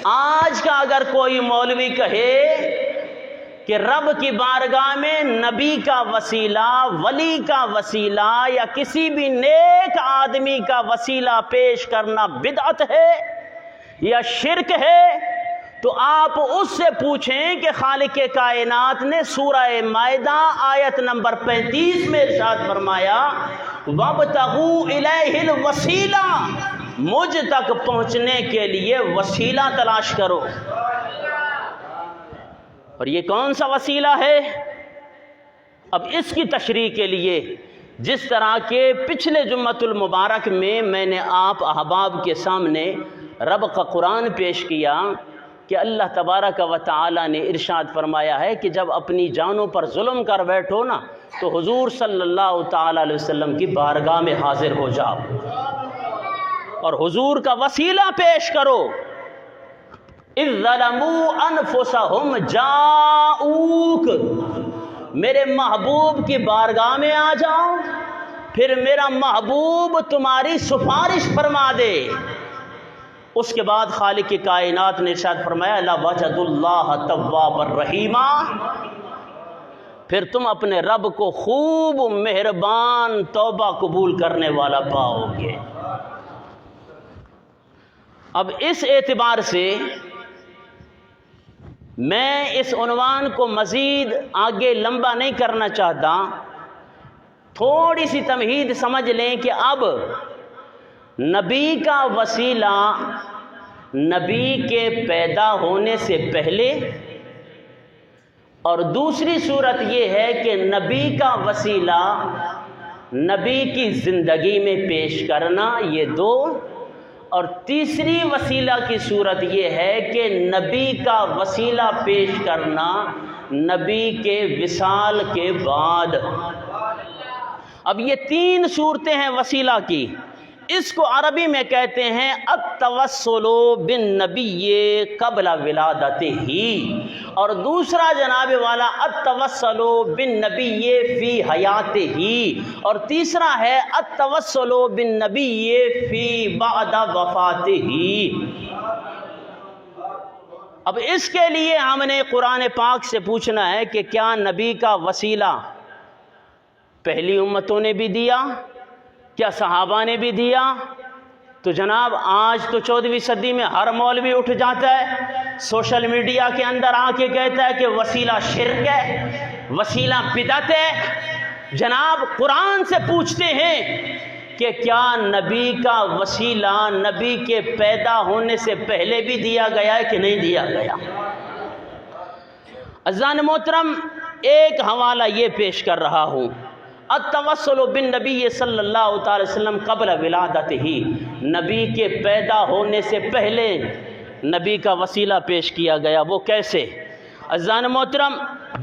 آج کا اگر کوئی مولوی کہے کہ رب کی بارگاہ میں نبی کا وسیلہ، ولی کا وسیلہ یا کسی بھی نیک آدمی کا وسیلہ پیش کرنا بدعت ہے یا شرک ہے، تو آپ اس سے پوچھیں کہ خالق کائنات نے سورہ مائدہ آیت نمبر 35 میں ارشاد فرمایا وَابْتَغُوا إِلَيْهِ الْوَسِيلَةَ، مجھ تک پہنچنے کے لیے وسیلہ تلاش کرو۔ اور یہ کون سا وسیلہ ہے؟ اب اس کی تشریح کے لیے جس طرح کے پچھلے جمعۃ المبارک میں نے آپ احباب کے سامنے رب کا قرآن پیش کیا کہ اللہ تبارک و تعالی نے ارشاد فرمایا ہے کہ جب اپنی جانوں پر ظلم کر بیٹھو نا تو حضور صلی اللہ تعالی علیہ وسلم کی بارگاہ میں حاضر ہو جاؤ اور حضور کا وسیلہ پیش کرو۔ اذ ظلموا انفسہم جاؤک، میرے محبوب کی بارگاہ میں آ جاؤ، پھر میرا محبوب تمہاری سفارش فرما دے۔ اس کے بعد خالق کی کائنات نے ارشاد فرمایا لَوَجَدُوا اللَّهَ تَوَّابًا رَحِيمًا، پھر تم اپنے رب کو خوب مہربان توبہ قبول کرنے والا پاؤ گے۔ اب اس اعتبار سے میں اس عنوان کو مزید آگے لمبا نہیں کرنا چاہتا، تھوڑی سی تمہید سمجھ لیں کہ اب نبی کا وسیلہ نبی کے پیدا ہونے سے پہلے، اور دوسری صورت یہ ہے کہ نبی کا وسیلہ نبی کی زندگی میں پیش کرنا، یہ دو، اور تیسری وسیلہ کی صورت یہ ہے کہ نبی کا وسیلہ پیش کرنا نبی کے وصال کے بعد۔ اب یہ تین صورتیں ہیں وسیلہ کی، اس کو عربی میں کہتے ہیں التوسل بالنبی قبل ولادتہ، اور دوسرا جناب والا التوسل بالنبی فی حیاتہ، اور تیسرا ہے التوسل بالنبی فی بعد وفاتہ۔ اب اس کے لیے ہم نے قرآن پاک سے پوچھنا ہے کہ کیا نبی کا وسیلہ پہلی امتوں نے بھی دیا؟ کیا صحابہ نے بھی دیا؟ تو جناب آج تو 14ویں صدی میں ہر مولوی اٹھ جاتا ہے، سوشل میڈیا کے اندر آ کے کہتا ہے کہ وسیلہ شرک ہے، وسیلہ بدعت ہے۔ جناب قرآن سے پوچھتے ہیں کہ کیا نبی کا وسیلہ نبی کے پیدا ہونے سے پہلے بھی دیا گیا ہے کہ نہیں دیا گیا؟ عزیزان محترم، ایک حوالہ یہ پیش کر رہا ہوں، التوسل بالنبی صلی اللہ تعالی وسلم قبل ولادتہ، نبی کے پیدا ہونے سے پہلے نبی کا وسیلہ پیش کیا گیا۔ وہ کیسے؟ عزیزان محترم،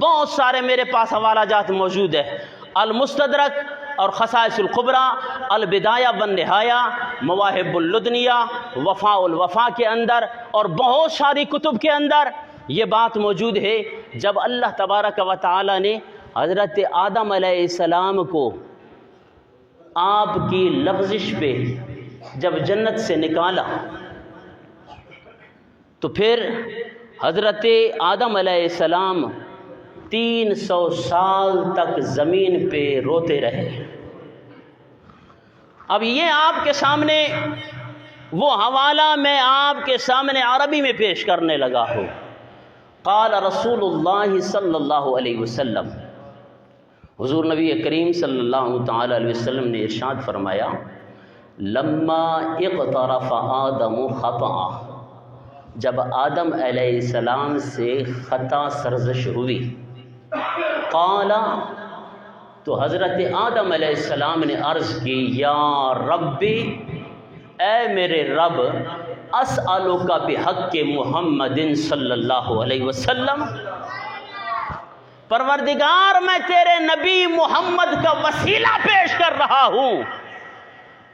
بہت سارے میرے پاس حوالہ جات موجود ہے، المستدرک اور خصائص الکبریٰ، البدایہ والنہایہ، مواہب اللدنیہ، وفاء الوفا کے اندر اور بہت ساری کتب کے اندر یہ بات موجود ہے۔ جب اللہ تبارک و تعالی نے حضرت آدم علیہ السلام کو آپ کی لغزش پہ جب جنت سے نکالا تو پھر حضرت آدم علیہ السلام 300 سال تک زمین پہ روتے رہے۔ اب یہ آپ کے سامنے وہ حوالہ میں آپ کے سامنے عربی میں پیش کرنے لگا ہوں۔ قال رسول اللہ صلی اللہ علیہ وسلم، حضور نبی کریم صلی اللہ تعالی علیہ وسلم نے ارشاد فرمایا لما اقترف آدم خطأ، جب آدم علیہ السلام سے خطا سرزش ہوئی، قال، تو حضرت آدم علیہ السلام نے عرض کی یا ربی، اے میرے رب، اسألک بحق محمد صلی اللہ علیہ وسلم، پروردگار میں تیرے نبی محمد کا وسیلہ پیش کر رہا ہوں،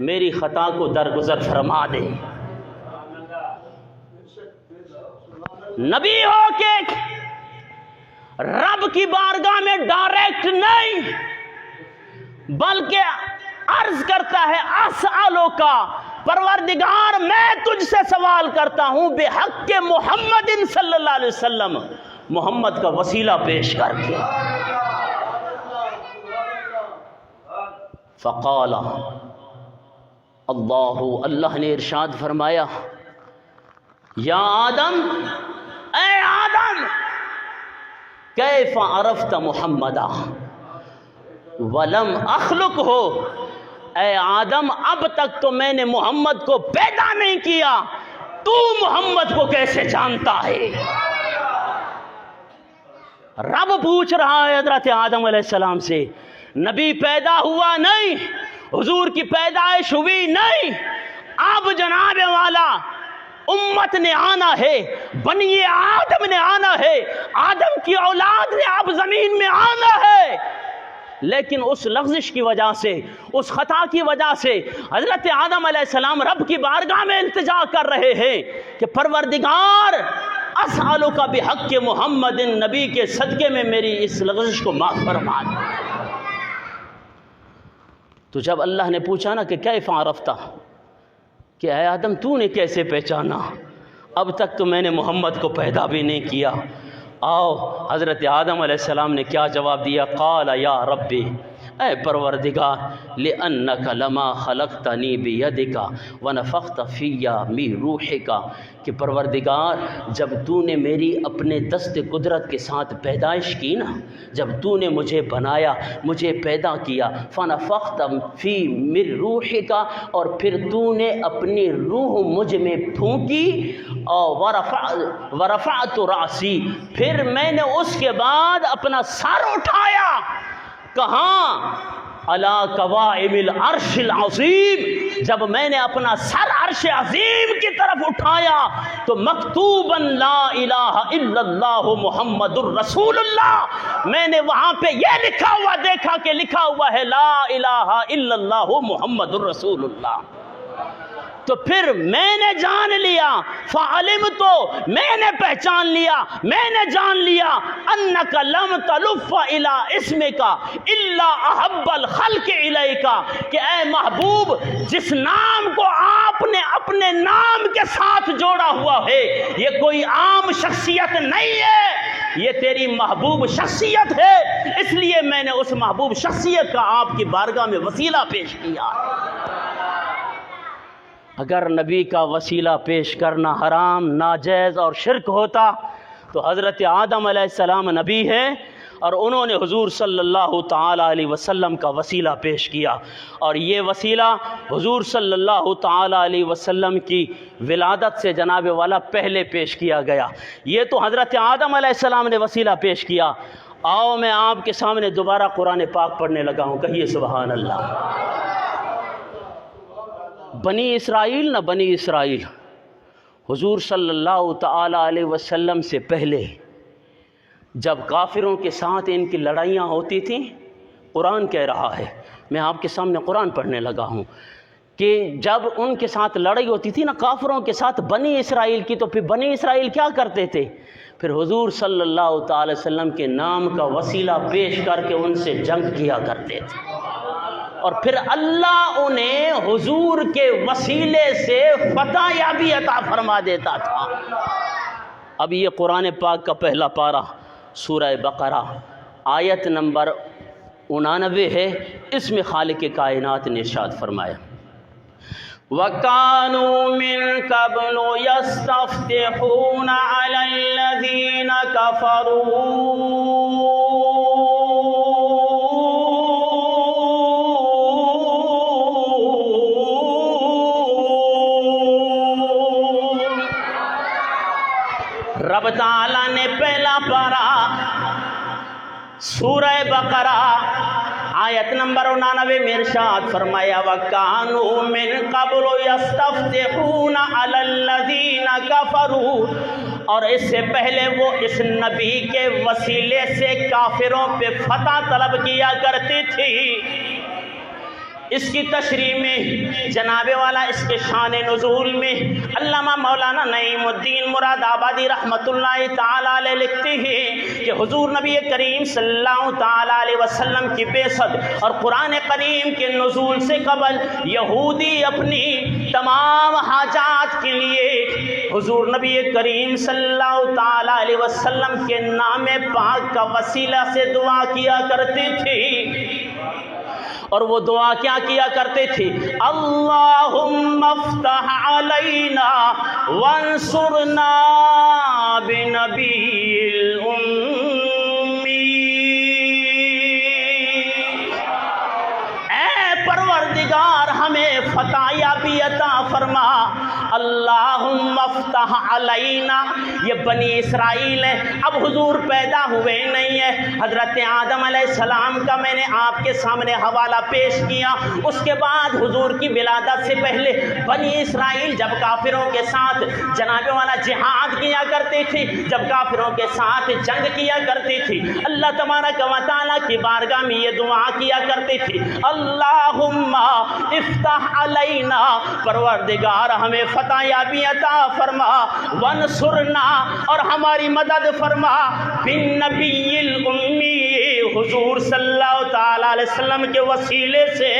میری خطا کو درگزر فرما دے۔ نبی ہو کے رب کی بارگاہ میں ڈائریکٹ نہیں بلکہ عرض کرتا ہے اسألو کا، پروردگار میں تجھ سے سوال کرتا ہوں بے حق محمد صلی اللہ علیہ وسلم، محمد کا وسیلہ پیش کر کے۔ فقال اللہ نے ارشاد فرمایا، یا آدم، اے آدم، کیف عرفت محمدا ولم اخلقہ، اے آدم اب تک تو میں نے محمد کو پیدا نہیں کیا، تو محمد کو کیسے جانتا ہے؟ رب پوچھ رہا ہے حضرت آدم علیہ السلام سے، نبی پیدا ہوا نہیں، حضور کی پیدائش ہوئی نہیں، اب جناب والا امت نے آنا ہے، بنی آدم نے آنا ہے، آدم کی اولاد نے اب زمین میں آنا ہے، لیکن اس لغزش کی وجہ سے، اس خطا کی وجہ سے حضرت آدم علیہ السلام رب کی بارگاہ میں التجا کر رہے ہیں کہ پروردگار اسألک بحق محمد، نبی کے صدقے میں میری اس لغزش کو معاف فرما دے۔ تو جب اللہ نے پوچھا نا کہ کیف عرفت، کہ اے آدم تو نے کیسے پہچانا، اب تک تو میں نے محمد کو پیدا بھی نہیں کیا۔ آؤ حضرت آدم علیہ السلام نے کیا جواب دیا، قال یا ربی، اے پروردگار، لِأَنَّكَ لَمَا خَلَقْتَنِي بِيَدِكَ وَنَفَخْتَ فِيَّ مِن رُوحِكَ، کہ پروردگار جب تو نے میری اپنے دست قدرت کے ساتھ پیدائش کی نا، جب تو نے مجھے بنایا، مجھے پیدا کیا، فَنَفَخْتَ فِي مِن رُوحِكَ، اور پھر تو نے اپنی روح مجھ میں پھونکی، اور وَرَفَعْتُ رَأْسِي، پھر میں نے اس کے بعد اپنا سر اٹھایا، کہاں؟ علی قوائم العرش العظیم، جب میں نے اپنا سر عرش عظیم کی طرف اٹھایا تو مکتوباً لا الہ الا اللہ محمد الرسول اللہ، میں نے وہاں پہ یہ لکھا ہوا دیکھا کہ لکھا ہوا ہے لا الہ الا اللہ محمد الرسول اللہ۔ تو پھر میں نے جان لیا، فعلمت، میں نے پہچان لیا، میں نے جان لیا، انک لم تلف الی اسمک الا احب الخلق الیک، کہ اے محبوب جس نام کو آپ نے اپنے نام کے ساتھ جوڑا ہوا ہے یہ کوئی عام شخصیت نہیں ہے، یہ تیری محبوب شخصیت ہے، اس لیے میں نے اس محبوب شخصیت کا آپ کی بارگاہ میں وسیلہ پیش کیا۔ اگر نبی کا وسیلہ پیش کرنا حرام، ناجائز اور شرک ہوتا تو حضرت آدم علیہ السلام نبی ہیں اور انہوں نے حضور صلی اللہ تعالیٰ علیہ وسلم کا وسیلہ پیش کیا، اور یہ وسیلہ حضور صلی اللہ تعالیٰ علیہ وسلم کی ولادت سے جناب والا پہلے پیش کیا گیا۔ یہ تو حضرت آدم علیہ السلام نے وسیلہ پیش کیا۔ آؤ میں آپ کے سامنے دوبارہ قرآن پاک پڑھنے لگا ہوں، کہیے سبحان اللہ۔ بنی اسرائیل نہ بنی اسرائیل، حضور صلی اللہ تعالیٰ علیہ وسلم سے پہلے جب کافروں کے ساتھ ان کی لڑائیاں ہوتی تھیں، قرآن کہہ رہا ہے، میں آپ کے سامنے قرآن پڑھنے لگا ہوں، کہ جب ان کے ساتھ لڑائی ہوتی تھی نا کافروں کے ساتھ بنی اسرائیل کی، تو پھر بنی اسرائیل کیا کرتے تھے؟ پھر حضور صلی اللہ تعالی وسلم کے نام کا وسیلہ پیش کر کے ان سے جنگ کیا کرتے تھے، اور پھر اللہ انہیں حضور کے وسیلے سے فتح یابی عطا فرما دیتا تھا۔ اب یہ قرآن پاک کا پہلا پارہ سورہ بقرہ آیت نمبر 89 ہے، اس میں خالق کائنات نے ارشاد فرمایا، وَكَانُوا مِن قَبْلُ يَسْتَفْتِحُونَ عَلَى الَّذِينَ كَفَرُوا رب تعالیٰ نے پہلا پارہ سورہ بقرہ آیت نمبر 89 میں ارشاد فرمایا، وَكَانُوا مِن قَبْلُ يَسْتَفْتِحُونَ عَلَى الَّذِينَ كَفَرُوا، اور اس سے پہلے وہ اس نبی کے وسیلے سے کافروں پہ فتح طلب کیا کرتی تھی۔ اس کی تشریح میں جناب والا اس کے شان نزول میں علامہ مولانا نعیم الدین مراد آبادی رحمۃ اللہ تعالی علیہ لکھتے ہیں کہ حضور نبی کریم صلی اللہ تعالی علیہ وسلم کی بعثت اور قرآن کریم کے نزول سے قبل یہودی اپنی تمام حاجات کے لیے حضور نبی کریم صلی اللہ تعالی علیہ وسلم کے نام پاک کا وسیلہ سے دعا کیا کرتے تھے، اور وہ دعا کیا کیا کرتے تھے؟ اللہم افتح علینا وانصرنا بنبی الأمی، اے پروردگار ہمیں فتح یابی عطا فرما۔ اللہم افتح علینا، یہ بنی اسرائیل ہے، اب حضور پیدا ہوئے نہیں ہے۔ حضرت آدم علیہ السلام کا میں نے آپ کے سامنے حوالہ پیش کیا، اس کے بعد حضور کی ولادت سے پہلے بنی اسرائیل جب کافروں کے ساتھ جناب والا جہاد کیا کرتے تھے، جب کافروں کے ساتھ جنگ کیا کرتے تھے، اللہ تبارک و تعالیٰ کی بارگاہ میں یہ دعا کیا کرتے تھے، اللہم افتح علینا، پروردگار ہمیں فتح یابی عطا فرما، وانصرنا، اور ہماری مدد فرما، بالنبی الامی، حضور صلی اللہ تعالی علیہ وسلم کے وسیلے سے۔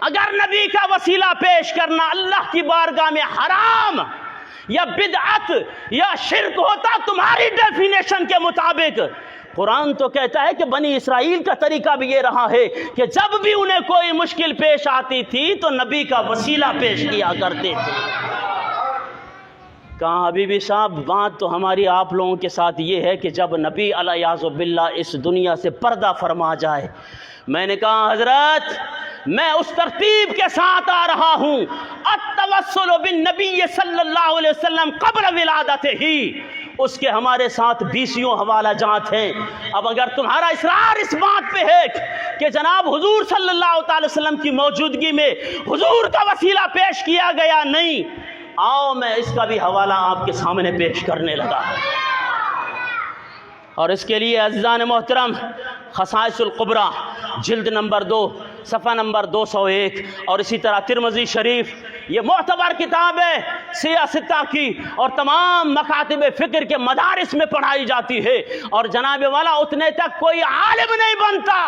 اگر نبی کا وسیلہ پیش کرنا اللہ کی بارگاہ میں حرام یا بدعت یا شرک ہوتا تمہاری ڈیفینیشن کے مطابق، قرآن تو کہتا ہے کہ بنی اسرائیل کا طریقہ بھی یہ رہا ہے کہ جب بھی انہیں کوئی مشکل پیش آتی تھی تو نبی کا وسیلہ پیش کیا کرتے تھے۔ کہاں حبیبی صاحب، بات تو ہماری آپ لوگوں کے ساتھ یہ ہے کہ جب نبی علیہ باللہ اس دنیا سے پردہ فرما جائے، میں نے کہا حضرت میں اس ترتیب کے ساتھ آ رہا ہوں، التوسل بالنبی صلی اللہ علیہ وسلم قبل ولادت ہی، اس کے ہمارے ساتھ 20 حوالہ جات ہیں۔ اب اگر تمہارا اصرار اس بات پہ ہے کہ جناب حضور صلی اللہ تعالی وسلم کی موجودگی میں حضور کا وسیلہ پیش کیا گیا نہیں، آؤ میں اس کا بھی حوالہ آپ کے سامنے پیش کرنے لگا۔ اور اس کے لیے عزیزان محترم، خصائص القبریٰ جلد نمبر 2 صفحہ نمبر 201، اور اسی طرح ترمذی شریف، یہ معتبر کتاب ہے سیاہ ستہ کی، اور تمام مکاتب فکر کے مدارس میں پڑھائی جاتی ہے، اور جناب والا اتنے تک کوئی عالم نہیں بنتا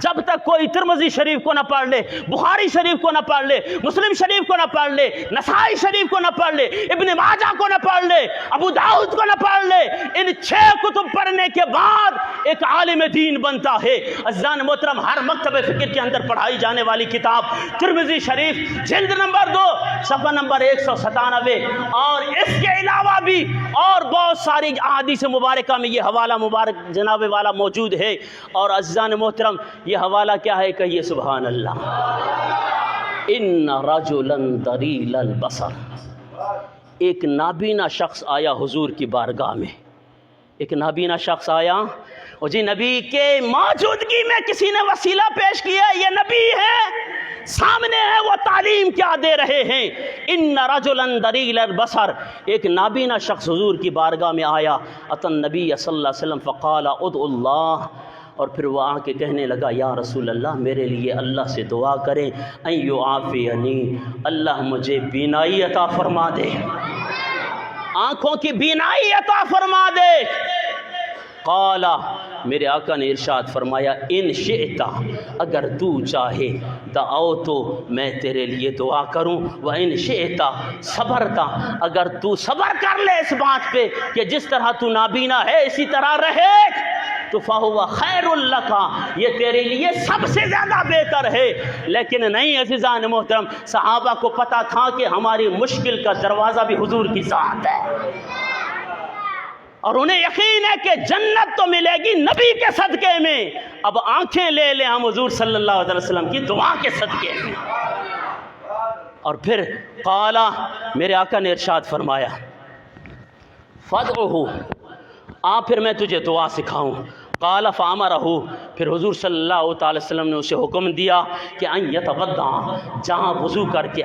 جب تک کوئی ترمذی شریف کو نہ پڑھ لے، بخاری شریف کو نہ پڑھ لے، مسلم شریف کو نہ پڑھ لے، نسائی شریف کو نہ پڑھ لے، ابن ماجہ کو نہ پڑھ لے، ابو داؤد کو نہ پڑھ لے۔ ان 6 کتب پڑھنے کے بعد ایک عالم دین بنتا ہے۔ عزیزان محترم، ہر مکتب فکر کے اندر پڑھائی جانے والی کتاب ترمذی شریف جلد نمبر 2 صفحہ نمبر 197، اور اس کے علاوہ بھی اور بہت ساری احادیث مبارکہ میں یہ حوالہ مبارک جناب والا موجود ہے۔ اور عزیزان محترم، یہ حوالہ کیا ہے؟ کہیے سبحان اللہ۔ ان رجلا طویل البصر، ایک نابینا شخص آیا حضور کی بارگاہ میں، ایک نابینا شخص آیا، اور جی نبی کے موجودگی میں کسی نے وسیلہ پیش کیا، یہ نبی ہے، سامنے ہے، وہ تعلیم کیا دے رہے ہیں۔ ان رجلا طویل البصر، ایک نابینا شخص حضور کی بارگاہ میں آیا، اتى النبی صلی اللہ علیہ وسلم فقال ادعو اللہ، اور پھر وہ آ کے کہنے لگا یا رسول اللہ میرے لیے اللہ سے دعا کریں، ان یعافینی، اللہ مجھے بینائی عطا فرما دے، آنکھوں کی بینائی عطا فرما دے۔ قال، میرے آقا نے ارشاد فرمایا، ان شئتا، اگر تو چاہے، دعوت تو میں تیرے لیے دعا کروں، وان شئتا صبرتا، اگر تو صبر کر لے اس بات پہ کہ جس طرح تو نابینا ہے اسی طرح رہے تو فہو خیر لک، یہ تیرے لیے سب سے زیادہ بہتر ہے۔ لیکن نہیں عزیزان محترم، صحابہ کو پتا تھا کہ ہماری مشکل کا دروازہ بھی حضور کی ذات ہے، اور انہیں یقین ہے کہ جنت تو ملے گی نبی کے صدقے میں، اب آنکھیں لے لیں ہم حضور صلی اللہ علیہ وسلم کی دعا کے صدقے میں۔ اور پھر قال، میرے آقا نے ارشاد فرمایا، فادعہ، پھر میں تجھے دعا سکھاؤں۔ قال فامرہ، پھر حضور صلی اللہ تعالی وسلم نے اسے حکم دیا کہ ان یتوضا، جہاں وضو کر کے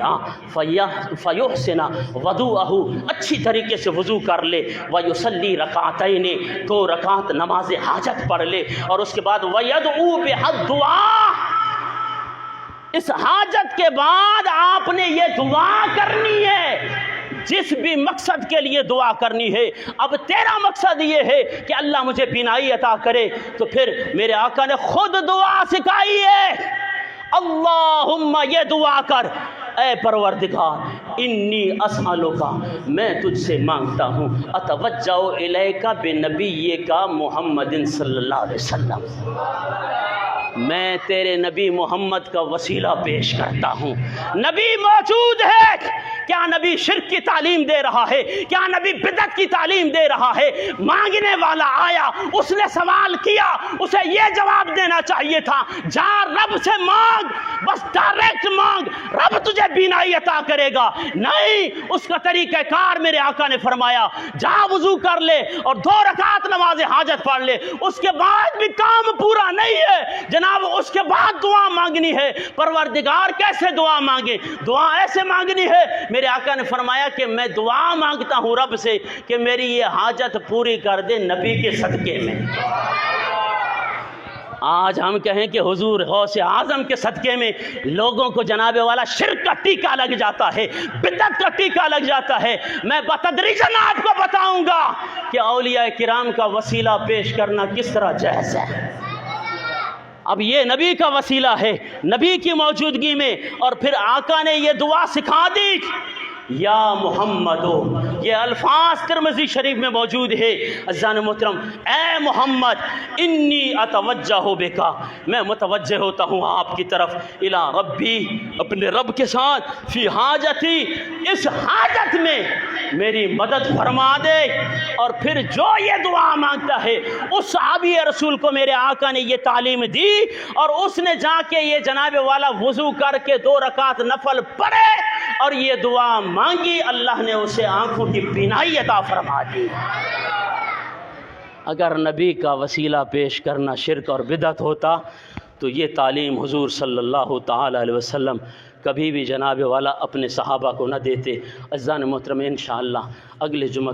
فیحسن وضوءہ، اچھی طریقے سے وضو کر لے، ویصلی رکعتین، 2 رکعت نماز حاجت پڑھ لے، اور اس کے بعد ویدعو بہالدعاء، اس حاجت کے بعد آپ نے یہ دعا کرنی ہے، جس بھی مقصد کے لیے دعا کرنی ہے۔ اب تیرا مقصد یہ ہے کہ اللہ مجھے بینائی عطا کرے، تو پھر میرے آقا نے خود دعا سکھائی ہے۔ اللہم، یہ دعا کر، اے پروردگار، انی اسألک، میں تجھ سے مانگتا ہوں، اتوجہ الیک بنبیک محمد صلی اللہ علیہ وسلم، میں تیرے نبی محمد کا وسیلہ پیش کرتا ہوں۔ نبی موجود ہے، کیا نبی شرک کی تعلیم دے رہا ہے؟ کیا نبی بدعت کی تعلیم دے رہا ہے؟ مانگنے والا آیا، اس نے سوال کیا، اسے یہ جواب دینا چاہیے تھا، جا رب سے مانگ، بس ڈائریکٹ مانگ، رب تجھے بینائی عطا کرے گا۔ نہیں، اس کا طریقہ کار میرے آقا نے فرمایا، جا وضو کر لے اور 2 رکعت نماز حاجت پڑھ لے، اس کے بعد بھی کام پورا نہیں ہے جناب، اس کے بعد دعا مانگنی ہے۔ پروردگار کیسے دعا مانگے؟ دعا ایسے مانگنی ہے، میرے آقا نے فرمایا کہ میں دعا مانگتا ہوں رب سے کہ میری یہ حاجت پوری کر دے نبی کے صدقے میں۔ آج ہم کہیں کہ حضور غوث اعظم کے صدقے میں لوگوں کو جناب والا شرک کا ٹیکہ لگ جاتا ہے، بدعت کا ٹیکہ لگ جاتا ہے۔ میں بتدریجاً آپ کو بتاؤں گا کہ اولیاء کرام کا وسیلہ پیش کرنا کس طرح جائز ہے۔ اب یہ نبی کا وسیلہ ہے، نبی کی موجودگی میں، اور پھر آقا نے یہ دعا سکھا دی، یا محمدو، یہ الفاظ ترمذی شریف میں موجود ہے۔ عزیزان محترم، اے محمد، انی اتوجہ بکا، میں متوجہ ہوتا ہوں آپ کی طرف، الی ربی، اپنے رب کے ساتھ، فی حاجتی، اس حاجت میں میری مدد فرما دے۔ اور پھر جو یہ دعا مانگتا ہے، اس صحابی رسول کو میرے آقا نے یہ تعلیم دی، اور اس نے جا کے یہ جناب والا وضو کر کے 2 رکعت نفل پڑھے اور یہ دعا مانگی، اللہ نے اسے آنکھوں کی بینائی عطا فرما دی۔ اگر نبی کا وسیلہ پیش کرنا شرک اور بدعت ہوتا تو یہ تعلیم حضور صلی اللہ تعالی علیہ وسلم کبھی بھی جناب والا اپنے صحابہ کو نہ دیتے۔ عزیزان محترم، انشاءاللہ اگلے جمعہ